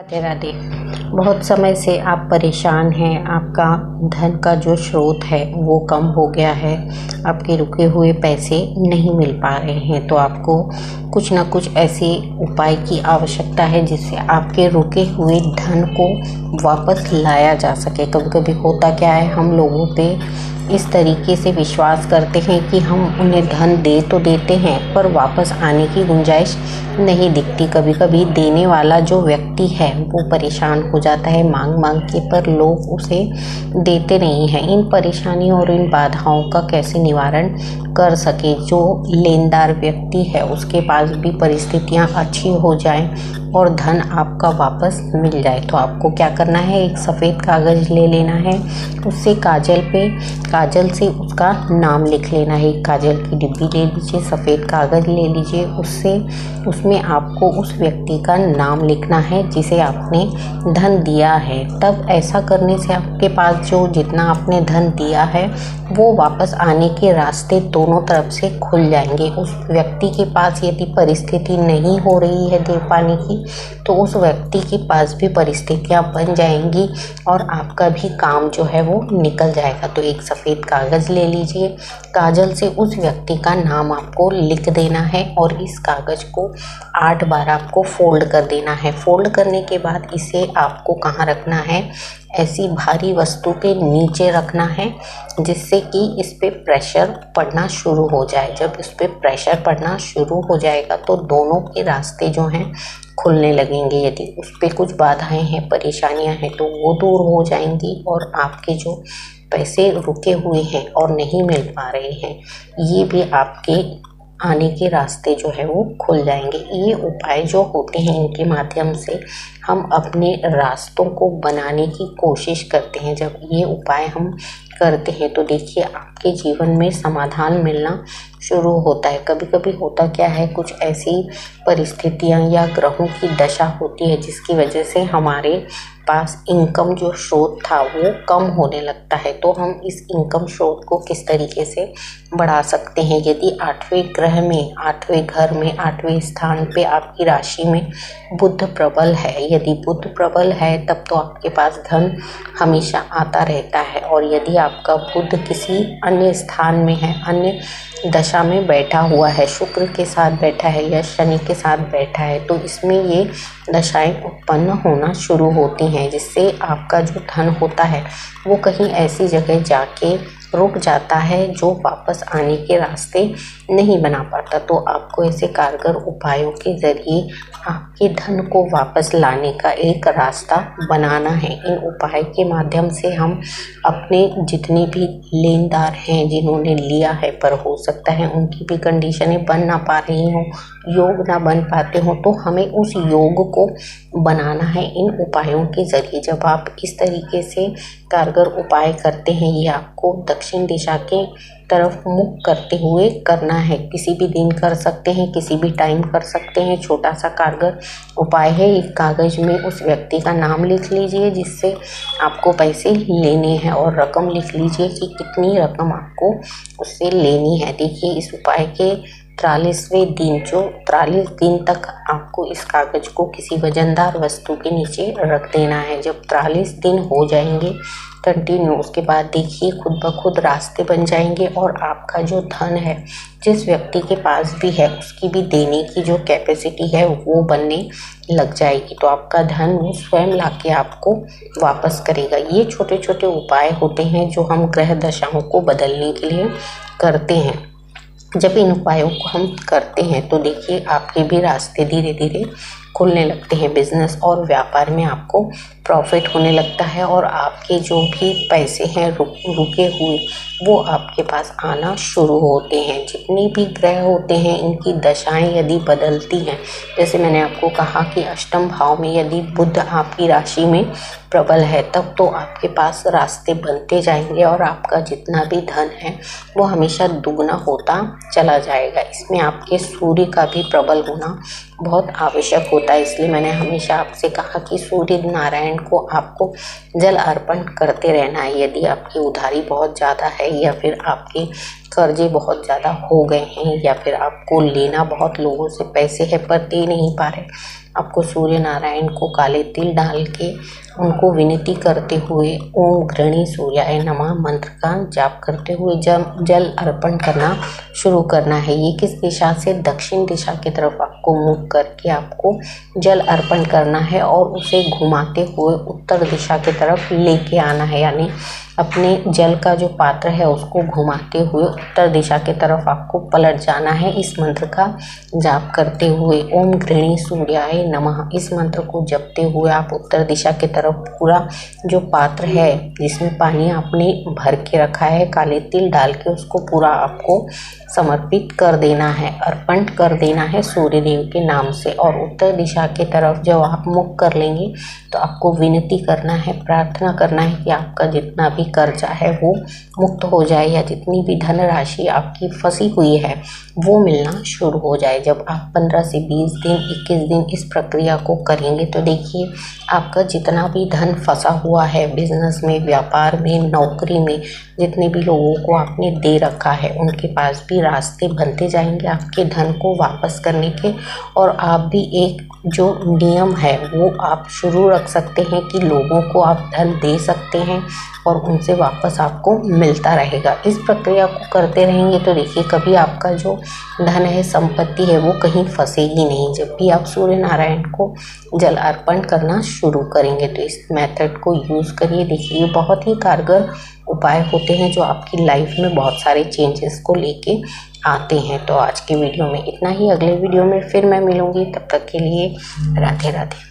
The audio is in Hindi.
राधे राधे। बहुत समय से आप परेशान हैं, आपका धन का जो स्रोत है वो कम हो गया है, आपके रुके हुए पैसे नहीं मिल पा रहे हैं, तो आपको कुछ ना कुछ ऐसे उपाय की आवश्यकता है जिससे आपके रुके हुए धन को वापस लाया जा सके। कभी कभी होता क्या है, हम लोगों पे इस तरीके से विश्वास करते हैं कि हम उन्हें धन दे तो देते हैं पर वापस आने की गुंजाइश नहीं दिखती। कभी कभी देने वाला जो व्यक्ति है वो परेशान हो जाता है मांग मांग के, पर लोग उसे देते नहीं हैं। इन परेशानियों और इन बाधाओं का कैसे निवारण कर सके, जो लेनदार व्यक्ति है उसके पास भी परिस्थितियां अच्छी हो जाएं और धन आपका वापस मिल जाए। तो आपको क्या करना है, एक सफ़ेद कागज़ ले लेना है, उससे काजल से उसका नाम लिख लेना है। एक काजल की डिब्बी ले लीजिए, सफ़ेद कागज़ ले लीजिए, उसमें आपको उस व्यक्ति का नाम लिखना है जिसे आपने धन दिया है। तब ऐसा करने से आपके पास जो जितना आपने धन दिया है वो वापस आने के रास्ते दोनों तरफ से खुल जाएंगे। उस व्यक्ति के पास यदि परिस्थिति नहीं हो रही है दे पाने की, तो उस व्यक्ति के पास भी परिस्थितियां बन जाएंगी और आपका भी काम जो है वो निकल जाएगा। तो एक सफ़ेद कागज़ ले लीजिए, काजल से उस व्यक्ति का नाम आपको लिख देना है और इस कागज़ को 8 बार आपको फोल्ड कर देना है। फोल्ड करने के बाद इसे आपको कहाँ रखना है, ऐसी भारी वस्तु के नीचे रखना है जिससे कि इस पे प्रेशर पड़ना शुरू हो जाए। जब इस पे प्रेशर पड़ना शुरू हो जाएगा तो दोनों के रास्ते जो हैं खुलने लगेंगे। यदि उस पे कुछ बाधाएं हैं, परेशानियां हैं, तो वो दूर हो जाएंगी और आपके जो पैसे रुके हुए हैं और नहीं मिल पा रहे हैं, ये भी आपके आने के रास्ते जो है वो खुल जाएंगे। ये उपाय जो होते हैं इनके माध्यम से हम अपने रास्तों को बनाने की कोशिश करते हैं। जब ये उपाय हम करते हैं तो देखिए आपके जीवन में समाधान मिलना शुरू होता है। कभी कभी होता क्या है, कुछ ऐसी परिस्थितियां या ग्रहों की दशा होती है जिसकी वजह से हमारे पास इनकम जो स्रोत था वो कम होने लगता है। तो हम इस इनकम स्रोत को किस तरीके से बढ़ा सकते हैं। यदि 8वें ग्रह में, 8वें घर में, 8वें स्थान पे आपकी राशि में बुध प्रबल है, यदि बुध प्रबल है तब तो आपके पास धन हमेशा आता रहता है। और यदि आपका बुध किसी अन्य स्थान में है, अन्य दशा में बैठा हुआ है, शुक्र के साथ बैठा है या शनि के साथ बैठा है, तो इसमें ये दशाएं उत्पन्न होना शुरू होती हैं जिससे आपका जो धन होता है वो कहीं ऐसी जगह जाके रुक जाता है जो वापस आने के रास्ते नहीं बना पाता। तो आपको ऐसे कारगर उपायों के ज़रिए आपके धन को वापस लाने का एक रास्ता बनाना है। इन उपाय के माध्यम से हम अपने जितने भी लेनदार हैं जिन्होंने लिया है, पर हो सकता है उनकी भी कंडीशनें बन ना पा रही हों, योग ना बन पाते हों, तो हमें उस योग को बनाना है इन उपायों के ज़रिए। जब आप इस तरीके से कारगर उपाय करते हैं, ये आपको दक्षिण दिशा के तरफ मुख करते हुए करना है। किसी भी दिन कर सकते हैं, किसी भी टाइम कर सकते हैं। छोटा सा कारगर उपाय है। एक कागज़ में उस व्यक्ति का नाम लिख लीजिए जिससे आपको पैसे लेने हैं और रकम लिख लीजिए कि कितनी रकम आपको उससे लेनी है। देखिए इस उपाय के 43वें दिन, जो 43 दिन तक आपको इस कागज़ को किसी वजनदार वस्तु के नीचे रख देना है। जब 43 दिन हो जाएंगे कंटिन्यू, उसके बाद देखिए खुद ब खुद रास्ते बन जाएंगे और आपका जो धन है जिस व्यक्ति के पास भी है उसकी भी देने की जो कैपेसिटी है वो बनने लग जाएगी। तो आपका धन वो स्वयं लाके आपको वापस करेगा। ये छोटे छोटे उपाय होते हैं जो हम ग्रह दशाओं को बदलने के लिए करते हैं। जब इन उपायों को हम करते हैं तो देखिए आपके भी रास्ते धीरे धीरे खुलने लगते हैं। बिजनेस और व्यापार में आपको प्रॉफिट होने लगता है और आपके जो भी पैसे हैं रुके हुए वो आपके पास आना शुरू होते हैं। जितने भी ग्रह होते हैं इनकी दशाएं यदि बदलती हैं, जैसे मैंने आपको कहा कि अष्टम भाव में यदि बुध आपकी राशि में प्रबल है तब तो आपके पास रास्ते बनते जाएंगे और आपका जितना भी धन है वो हमेशा दुगना होता चला जाएगा। इसमें आपके सूर्य का भी प्रबल होना बहुत आवश्यक होता है। इसलिए मैंने हमेशा आपसे कहा कि सूर्य नारायण को आपको जल अर्पण करते रहना है। यदि आपकी उधारी बहुत ज़्यादा है या फिर आपके कर्जे बहुत ज़्यादा हो गए हैं या फिर आपको लेना बहुत लोगों से पैसे है पर दे नहीं पा रहे, आपको सूर्य नारायण को काले तिल डाल के उनको विनती करते हुए ओम गृणी सूर्याय नमः मंत्र का जाप करते हुए जल अर्पण करना शुरू करना है। ये किस दिशा से? दक्षिण दिशा की तरफ आपको मुख करके आपको जल अर्पण करना है और उसे घुमाते हुए उत्तर दिशा की तरफ लेके आना है, यानी अपने जल का जो पात्र है उसको घुमाते हुए उत्तर दिशा की तरफ आपको पलट जाना है। इस मंत्र का जाप करते हुए ओम गृणी सूर्याय नमः इस मंत्र को जपते हुए आप उत्तर दिशा की तरफ पूरा जो पात्र है जिसमें पानी आपने भर के रखा है काले तिल डाल के, उसको पूरा आपको समर्पित कर देना है, अर्पण कर देना है सूर्य देव के नाम से। और उत्तर दिशा की तरफ जब आप मुख कर लेंगे तो आपको विनती करना है, प्रार्थना करना है कि आपका जितना भी कर्जा है वो मुक्त हो जाए, या जितनी भी धनराशि आपकी फंसी हुई है वो मिलना शुरू हो जाए। जब आप 15 से 20 दिन 21 दिन इस प्रक्रिया को करेंगे तो देखिए आपका जितना भी धन फंसा हुआ है बिजनेस में, व्यापार में, नौकरी में, जितने भी लोगों को आपने दे रखा है उनके पास भी रास्ते बनते जाएंगे आपके धन को वापस करने के। और आप भी एक जो नियम है वो आप शुरू रख सकते हैं कि लोगों को आप धन दे सकते हैं और उनसे वापस आपको मिलता रहेगा। इस प्रक्रिया को करते रहेंगे तो देखिए कभी आपका जो धन है, संपत्ति है, वो कहीं फंसेगी नहीं। जब भी आप सूर्य नारायण को जल अर्पण करना शुरू करेंगे तो इस मेथड को यूज़ करिए। देखिए बहुत ही कारगर उपाय होते हैं जो आपकी लाइफ में बहुत सारे चेंजेस को लेके आते हैं। तो आज की वीडियो में इतना ही, अगले वीडियो में फिर मैं मिलूंगी, तब तक के लिए राधे राधे।